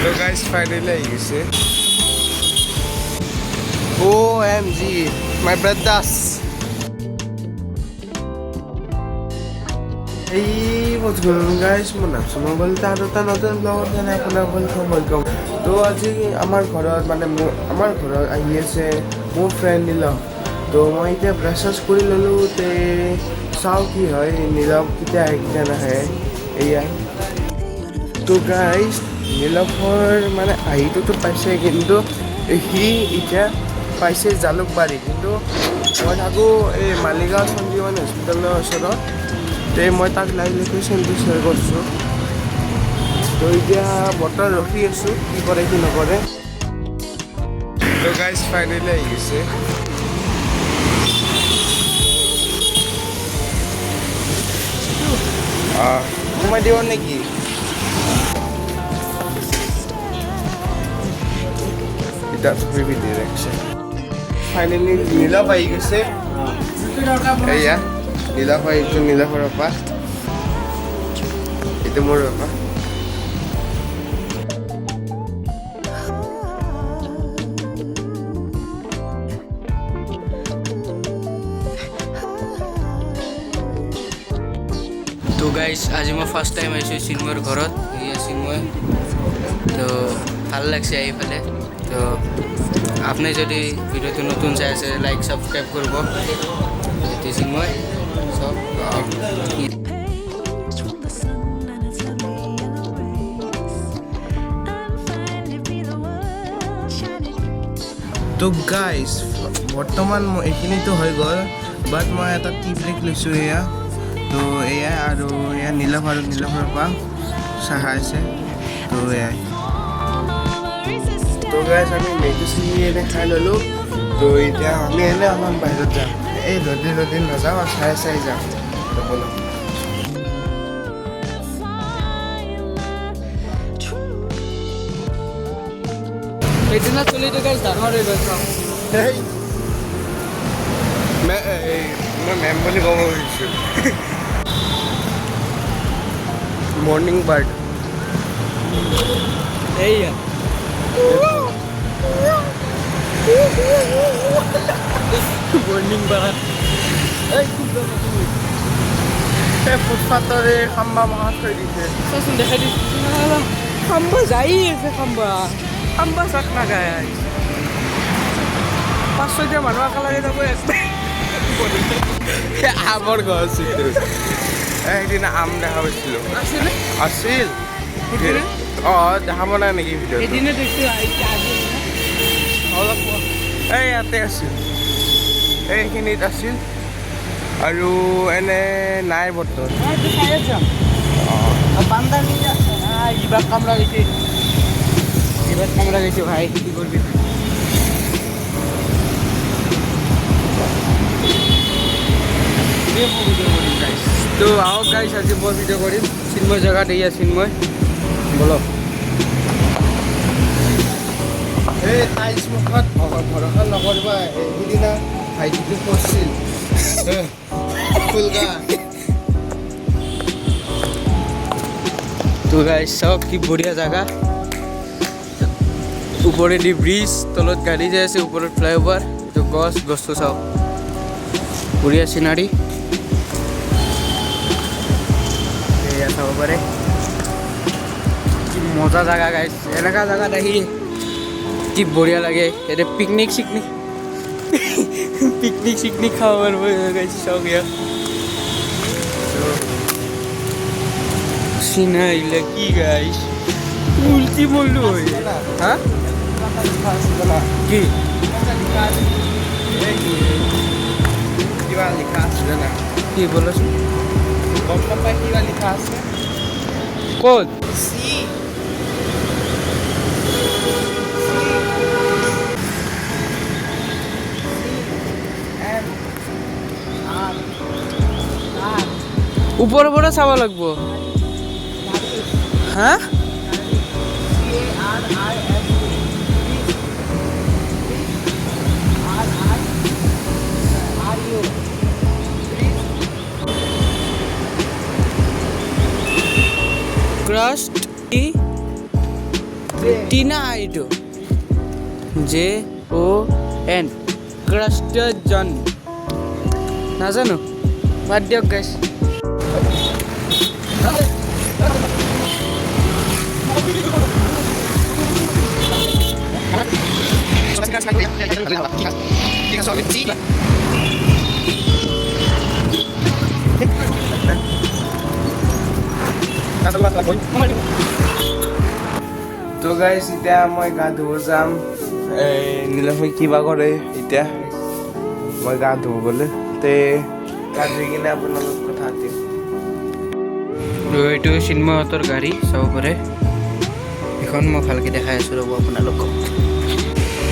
So guys, finally I use it. OMG, my brothers. Hey, what's going on guys? My name is Mobile. Today another vlog and welcome. So আজি আমাৰ ঘৰত মানে আমাৰ ঘৰত আহি আছে মোৰ ফ্ৰেণ্ড নীলৱ। তো মই এতিয়া ব্ৰাছ কৰি ল'লোঁ তে চাওঁ কি হয় নীলৱ কেতিয়া আহে কেতিয়া নাহে এয়া। তো গাইজ নীলৱৰ মানে আহিটোতো পাইছে কিন্তু সি এতিয়া পাইছে জালুকবাৰী, কিন্তু মই থাকোঁ এই মালিগাঁও সঞ্জীৱন হস্পিটেলৰ ওচৰত। তে মই তাক লাইভ লোকেশ্যনটো শ্বেয়াৰ কৰিছোঁ। তো এতিয়া বতৰ ৰখি আছোঁ কি কৰে কি নকৰে। তো গাইজ ফাইনেলি আহি গৈছে। সোমাই দিব নেকি? এটা প্ৰিভি ডিৰেকশ্যন ফাইনেলি নীলৱ আহি গৈছে। এয়া নীলৱ এইটো নীলৱৰ পাপা, এইটো মোৰ পাপা। তো গাইজ আজি মই ফাৰ্ষ্ট টাইম আহিছোঁ চিন্ময়ৰ ঘৰত। এয়া চিন্ময়, তো ভাল লাগছে আহি পেলাই। তো আপুনি যদি ভিডিঅ'টো নতুন চাই আছে লাইক ছাবস্ক্ৰাইব কৰিব। এইটো চিন্ময় চব। তো গাইজ বৰ্তমান এইখিনিতো হৈ গ'ল, বাট মই এটা টি ব্ৰেক লৈছোঁ এয়া। তো এয়া আৰু এয়া নীলৱ আৰু নীলৱৰ পৰা চাহা আছে। তো এয়াই তো গাইজ আমি মেগী চেগী এনে খাই ল'লোঁ। তো এতিয়া আমি এনে অলপমান বাহিৰত যাম, এই ৰ'দে নাযাওঁ আৰু চাই যাম। তো ব'লক। সেইদিনা চলিটো গাইজ ডাঙৰ হৈ গ'ল চাওঁ। মই মেম বুলি ক'ব খুজিছোঁ। মৰ্ণিং বাৰ্ড এইয়া মৰ্ণিং বাৰ্ড ফুটপাথৰে খাম্বা মাহত থৈ দিছে। চাচোন দেখাই দিছোঁ খাম্বা যাই আছে। খাম্বা চাক নাগায় 5-6টা মানুহ একেলগে যাব। আমৰ গছ সেইদিনা আম দেখা পাইছিলোঁ। আছিল দেখা পোৱা নাই নেকি ভিডিঅ'? এদিনে দেখিছোঁ অলপ এই ইয়াতে আছিল, এইখিনিত আছিল আৰু এনে নাই বৰ্তমান। ইবাৰ কামৰা গৈছে ভাই, কি কৰিবি? তো আহক গাইজ আজি মই ভিডিঅ' কৰিম চিন্ময় জেগাত। এয়া চিন্ময়, বলক। এই টাইলছ মুখত ভৰসা নকৰিবা। সেইদিনা ভাইটিটো পঢ়ছিল ফুলগা। তো গাইজ চাওক কি বঢ়িয়া জেগা। ওপৰেদি ব্ৰিজ, তলত গাড়ী যাই আছে, ওপৰত ফ্লাইঅভাৰ, এইটো গছটো চাওক, বঢ়িয়া চিনাৰী। এয়া চাব পাৰে কি মজা জেগা গাইজ। এনেকুৱা জেগাত আহি কি বঢ়িয়া লাগে। ইয়াতে পিকনিক চিকনিক খাব পাৰিব গাইজ। চাওক ইয়াত চিনাৰিলে কি গাইজ উল্টি বললো হয়। হা কি কিবা লিখা আছে জানা? কি বলছোন? গম নাপাই কিবা লিখা আছে ক'ত? ওপৰৰ পৰা চাব লাগিব। হা crust tea টিনা এইটো JON ক্ৰাষ্টজন নাজানো বাদ দিয়ক গাইছ তো গাইছ এতিয়া মই গা ধুব যাম নীলমে কিবা কৰে এতিয়া মই গা ধুবলৈ তে গা ধুই কিনে আপোনাৰ লগত কথা পাতিম এইটো চিন্ময়হঁতৰ গাড়ী চাব পাৰে এখন মই ভালকৈ দেখাই আছোঁ ৰ'ব আপোনালোকক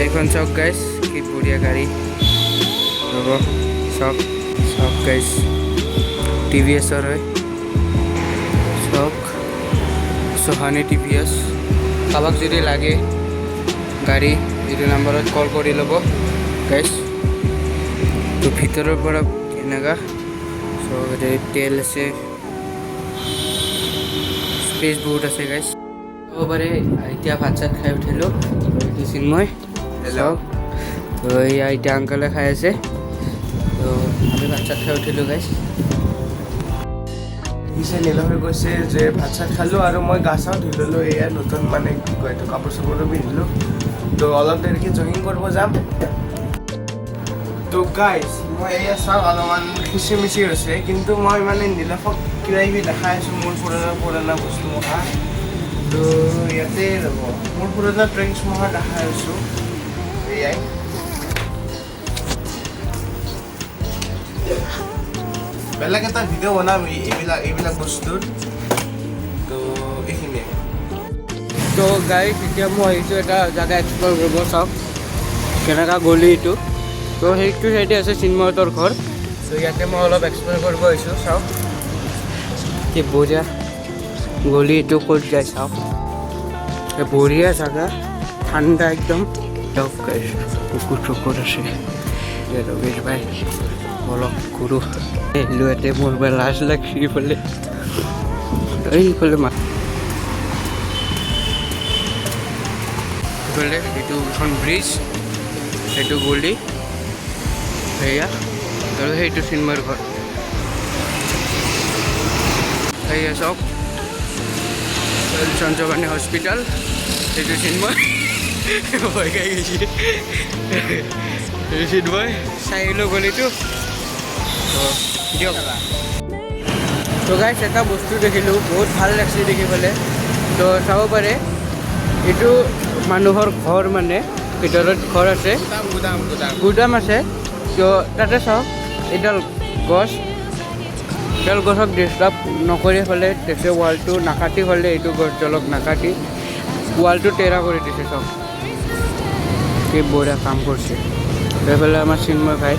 এইখন চাওক গাইছ কি বঢ়িয়া গাড়ী ৰ'ব চাওক চাওক গাইছ TVSৰ হয় চাওক চহানী TVS কাৰোবাক যদি লাগে গাড়ী এইটো নাম্বাৰত কল কৰি ল'ব গাইছ তো ভিতৰৰ পৰা এনেকুৱা চ' তেল আছে স্পেচ বহুত আছে গাইছ ক'ব পাৰে এতিয়া ভাত চাত খাই উঠিলোঁ এইটো চিন্ময় চাওক তো এয়া এতিয়া আংকলে খাই আছে তো আমি ভাত চাত খাই উঠিলোঁ গাইছ পিছে নীলমে কৈছে যে ভাত চাত খালোঁ আৰু মই গা চাও ধুই ল'লোঁ এয়া নতুন মানে কি কয় এইটো কাপোৰ চাপোৰো পিন্ধিলোঁ তো অলপ দেৰিকৈ জগিং কৰিব যাম তো গাইছ মই এয়া চাওঁ অলপমান খিচিমিচি হৈছে কিন্তু মই মানে নীলমক কিবা কিবি দেখাই আছোঁ মোৰ পুৰণা বস্তু মহা তো ইয়াতে ৰ'ব মোৰ পুৰণা ড্ৰিংকছ মহা দেখাই আছোঁ এয়াই বেলেগ এটা ভিডিঅ' বনাম এইবিলাক বস্তুৰ তো এইখিনিয়ে তো গাড়ীত এতিয়া মই আহিছোঁ এটা জেগা এক্সপ্ল'ৰ কৰিব চাওক কেনেকুৱা গলি এইটো তো সেইটো চাইডে আছে চিন্ময়হঁতৰ ঘৰ তো ইয়াতে মই অলপ এক্সপ্ল'ৰ কৰিব আহিছোঁ চাওক কি বঢ়িয়া গলি এইটো ক'ত যায় চাওক বঢ়িয়া জেগা ঠাণ্ডা একদম চাওক কুকুৰ চকুৰ আছে ৰমেশ ভাই অলপ ঘূৰো আহিলোঁ ইয়াতে মোৰ লাজ লাগছি এইফালে এইফালে এইফালে এইটো এখন ব্ৰিজ সেইটো গলি সেয়া আৰু সেইটো চিন্ময়ৰ ঘৰ সেয়া চাওক সঞ্জীৱনী হস্পিটেল সেইটো চিন্ময় ভয় খাই গৈছে চিন্ময় চাই আহিলোঁ গলিটো দিয়ক তো গাইছ এটা বস্তু দেখিলোঁ বহুত ভাল লাগছে দেখি পেলাই তো চাব পাৰে এইটো মানুহৰ ঘৰ মানে ভিতৰত ঘৰ আছে গুদাম আছে তো তাতে চাওক এডাল গছক ডিষ্টাৰ্ব নকৰি হ'লে তেখেতে ৱালটো নাকাটি হ'লে এইটো গছডালক নাকাটি ৱালটো টেৰা কৰি দিছে চাওক কি বঢ়িয়া কাম কৰিছে এইফালে আমাৰ চিন্ময় ভাই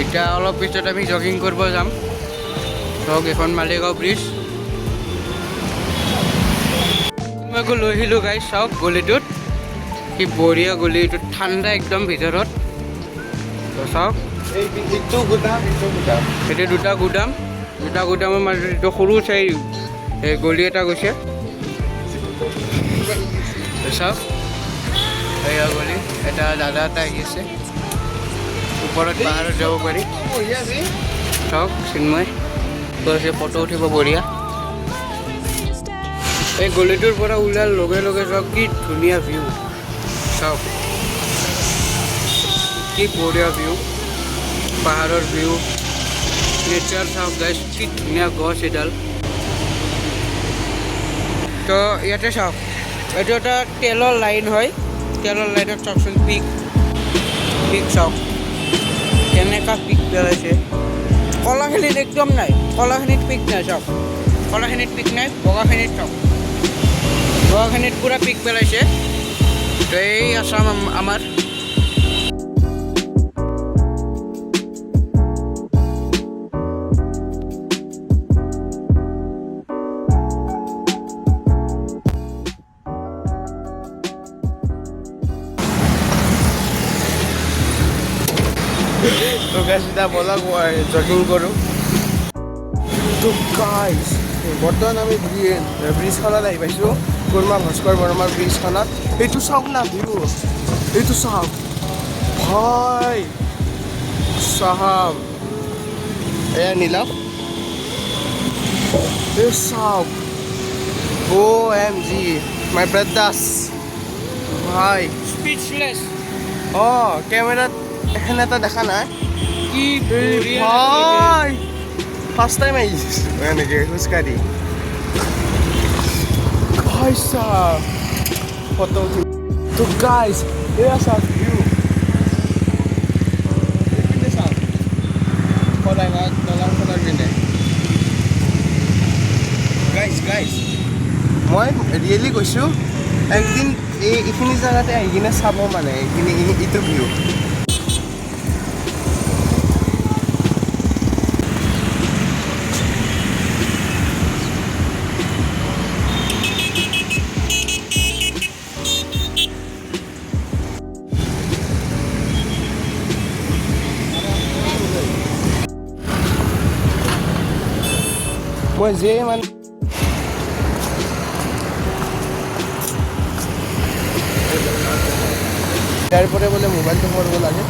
এতিয়া অলপ পিছত আমি জগিং কৰিব যাম চাওক এখন মালিগাঁও ব্ৰিজ মই লৈ আহিলোঁ গাইছ চাওক গলিটোত কি বঢ়িয়া গলি এইটো ঠাণ্ডা একদম ভিতৰত চাওক সেইটো দুটা গুদামৰ মাজত এইটো সৰু চাই গলি এটা গৈছে চাওক এয়া গলি এটা দাদা এটা আহি আছে ওপৰত পাহাৰত যাব পাৰি চাওক চিন্ময় কৈছে ফটো উঠিব বঢ়িয়া এই গলিটোৰ পৰা ওলোৱাৰ লগে লগে চাওক কি ধুনীয়া ভিউ চাওক কি বঢ়িয়া ভিউ পাহাৰৰ ভিউ নেচাৰ চাওক গাইছ কি ধুনীয়া গছ এডাল তো ইয়াতে চাওক এইটো এটা তেলৰ লাইন হয় তেলৰ লাইনত চাওকচোন পিক চাওক কেনেকুৱা পিক পেলাইছে কলাখিনিত একদম নাই কলাখিনিত পিক নাই চাওক কলাখিনিত পিক নাই বগাখিনিত চাওক বগাখিনিত পূৰা পিক পেলাইছে তো এই আছাম আমাৰ তো চিধা বলক জগিং কৰোঁ তো গাইজ বৰ্তমান আমি ব্ৰিজখনত আহি পাইছোঁ কুৰ্মা ভাস্কৰ বৰ্মাৰ ব্ৰিজখনত এইটো চাওক না ভিউ এইটো চাওক ভাই চাহাব এয়া নীলম এই চাওক OMG মাই ব্ৰাদাৰ্ছ ভাই স্পিচলেছ অঁ কেমেৰাত এখন এটা দেখা নাই কি বঢ়িয়া ভাই ফাৰ্ষ্ট টাইম আহিছোঁ এনেকৈ খোজকাঢ়ি ভাই চাওক ফটো উঠি তো গাইজ এয়া চাওক ভিউ এইপিনে চাওক সদায় দলংখনৰ পিনে গাইজ মই ৰিয়েলি কৈছোঁ একদিন এইখিনি জেগাতে আহি কিনে চাব মানে এইখিনি এইটো ভিউ মই যে মানে তারপরে বলে মোবাইলটা পড়ব লাগে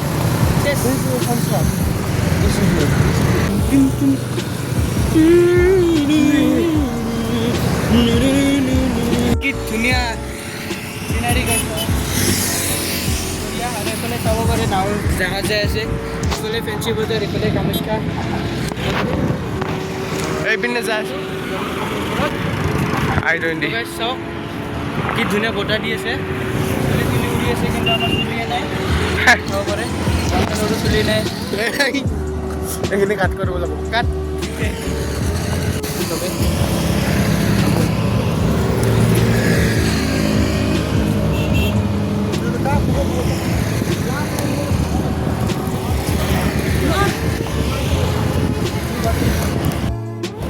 কি ধুনীয়া চিনাৰী আৰু এইফালে চাব পাৰে ডাঙৰ জাহাজ যাই আছে এইফালে ফেঞ্চি বজাৰ এইফালে কামাখ্যা এইপিনে যায় I-20 চাওক কি ধুনীয়া বতাহ দি আছে চুলি উৰি আছে কিন্তু আমাৰ চুলিয়ে নাই চাব পাৰে মানুহৰো চুলি নাই এইখিনি কাট কৰিব লাগিব কাট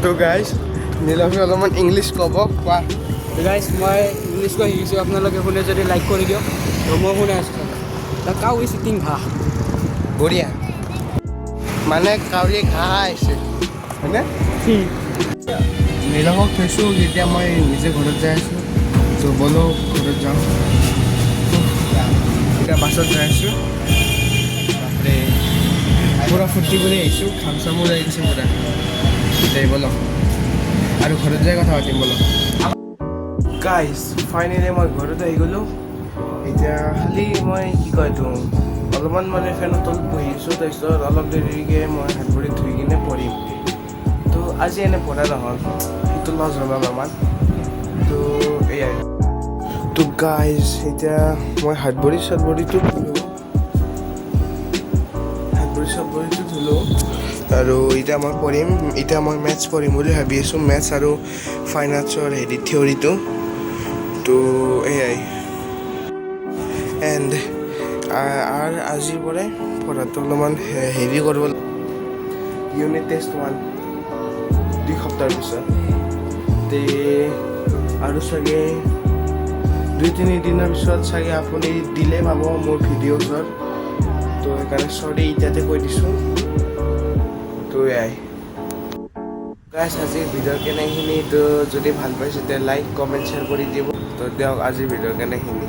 তো গাইজ নীলমে অলপমান ইংলিছ ক'ব কোৱা গাইজ মই ইংলিছ কৈ শিকিছোঁ আপোনালোকে শুনে যদি লাইক কৰি দিয়ক মই শুনে আছোঁ দ্য কাউ ইজ ইটিং ঘাঁহ বঢ়িয়া মানে কাউৰীয়ে ঘাঁহ আহিছে হয়নে নীলমক থৈছোঁ যেতিয়া মই নিজে ঘৰত যাই আছোঁ তো বলো ঘৰত যাওঁ এতিয়া বাছত যাই আছোঁ তাপৰে পুৰা ফূৰ্তি কৰি আহিছোঁ খাম চামো যাই গৈছে পুৰা এতিয়া বলো আৰু ঘৰত যাই কথা পাতিম বলো গাইজ ফাইনেলি মই ঘৰত আহি গ'লোঁ এতিয়া খালি মই কি কয় এইটো অলপমান মানে ফেনৰ তলত বহি আছোঁ তাৰপিছত অলপ দেৰিকৈ মই হাত ভৰি ধুই কিনে পঢ়িম তো আজি এনে পঢ়া নহ'ল সেইটো লছ হ'ল অলপমান তো এয়াই তো গাইজ এতিয়া মই হাত ভৰি চাত ভৰিটো ধুলোঁ ধুলোঁ আৰু এতিয়া মই পঢ়িম এতিয়া মই মেথছ পঢ়িম বুলি ভাবি আছোঁ মেথছ আৰু ফাইন আৰ্টছৰ হেৰি থিয়ৰিটো তো এয়াই এণ্ড আজিৰ পৰাই পঢ়াটো অলপমান হেভি কৰিব ইউনিট টেষ্ট 1 2 সপ্তাহৰ পিছত তে আৰু চাগে 2-3 দিনৰ পিছত চাগে আপুনি দিলে পাব মোৰ ভিডিঅ'ছৰ তো সেইকাৰণে চৰি এতিয়াতে কৈ দিছোঁ তো এয়াই গাইজ আজিৰ ভিডিঅ'ৰ কেনেখিনি তো যদি ভাল পাইছে তেতিয়া লাইক কমেণ্ট শ্বেয়াৰ কৰি দিব তো দিয়ক আজিৰ ভিডিঅ'ৰ কেনেখিনি